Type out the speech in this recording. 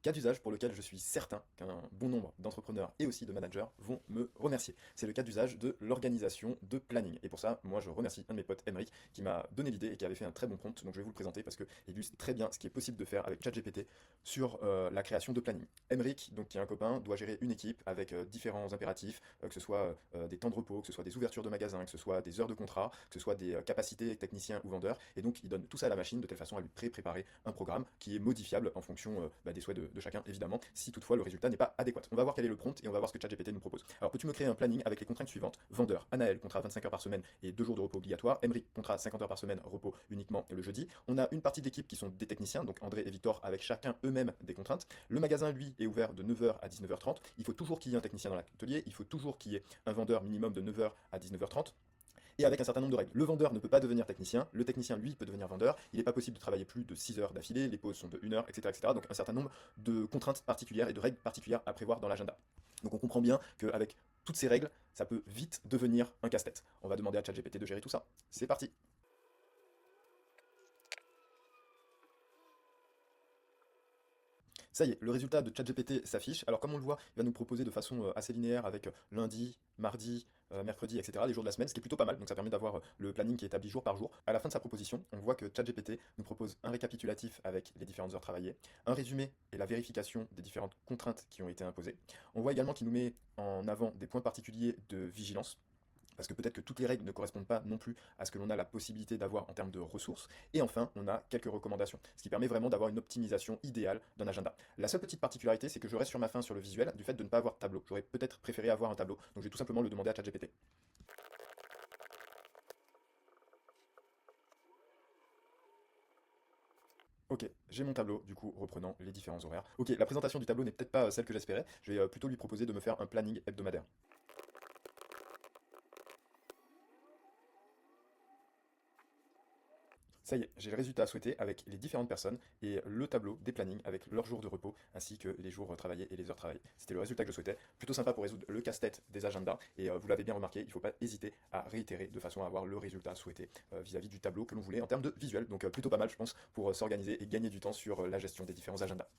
Cas d'usage pour lequel je suis certain qu'un bon nombre d'entrepreneurs et aussi de managers vont me remercier. C'est le cas d'usage de l'organisation de planning. Et pour ça, moi je remercie un de mes potes, Emric, qui m'a donné l'idée et qui avait fait un très bon prompt. Donc je vais vous le présenter parce qu'il illustre très bien ce qui est possible de faire avec ChatGPT sur la création de planning. Emric, donc qui est un copain, doit gérer une équipe avec différents impératifs, que ce soit des temps de repos, que ce soit des ouvertures de magasins, que ce soit des heures de contrat, que ce soit des capacités techniciens ou vendeurs. Et donc il donne tout ça à la machine de telle façon à lui préparer un programme qui est modifiable en fonction des souhaits de chacun, évidemment, si toutefois le résultat n'est pas adéquat. On va voir quel est le prompt et on va voir ce que ChatGPT nous propose. Alors, peux-tu me créer un planning avec les contraintes suivantes? Vendeur, Anaël, contrat 25 heures par semaine et 2 jours de repos obligatoire. Emery, contrat 50 heures par semaine, repos uniquement le jeudi. On a une partie d'équipe qui sont des techniciens, donc André et Victor, avec chacun eux-mêmes des contraintes. Le magasin, lui, est ouvert de 9 heures à 19h30. Il faut toujours qu'il y ait un technicien dans l'atelier. Il faut toujours qu'il y ait un vendeur minimum de 9 heures à 19h30 et avec un certain nombre de règles. Le vendeur ne peut pas devenir technicien, le technicien, lui, peut devenir vendeur, il n'est pas possible de travailler plus de 6 heures d'affilée, les pauses sont de 1 heure, etc., etc. Donc un certain nombre de contraintes particulières et de règles particulières à prévoir dans l'agenda. Donc on comprend bien qu'avec toutes ces règles, ça peut vite devenir un casse-tête. On va demander à ChatGPT de gérer tout ça. C'est parti. Ça y est, le résultat de ChatGPT s'affiche. Alors comme on le voit, il va nous proposer de façon assez linéaire avec lundi, mardi, mercredi, etc. les jours de la semaine, ce qui est plutôt pas mal. Donc ça permet d'avoir le planning qui est établi jour par jour. À la fin de sa proposition, on voit que ChatGPT nous propose un récapitulatif avec les différentes heures travaillées, un résumé et la vérification des différentes contraintes qui ont été imposées. On voit également qu'il nous met en avant des points particuliers de vigilance, parce que peut-être que toutes les règles ne correspondent pas non plus à ce que l'on a la possibilité d'avoir en termes de ressources. Et enfin, on a quelques recommandations, ce qui permet vraiment d'avoir une optimisation idéale d'un agenda. La seule petite particularité, c'est que je reste sur ma faim sur le visuel du fait de ne pas avoir de tableau. J'aurais peut-être préféré avoir un tableau, donc je vais tout simplement le demander à ChatGPT. Ok, j'ai mon tableau, du coup, reprenant les différents horaires. Ok, la présentation du tableau n'est peut-être pas celle que j'espérais, je vais plutôt lui proposer de me faire un planning hebdomadaire. Ça y est, j'ai le résultat souhaité avec les différentes personnes et le tableau des plannings avec leurs jours de repos ainsi que les jours travaillés et les heures travaillées. C'était le résultat que je souhaitais. Plutôt sympa pour résoudre le casse-tête des agendas et vous l'avez bien remarqué, il ne faut pas hésiter à réitérer de façon à avoir le résultat souhaité vis-à-vis du tableau que l'on voulait en termes de visuel. Donc plutôt pas mal, je pense, pour s'organiser et gagner du temps sur la gestion des différents agendas.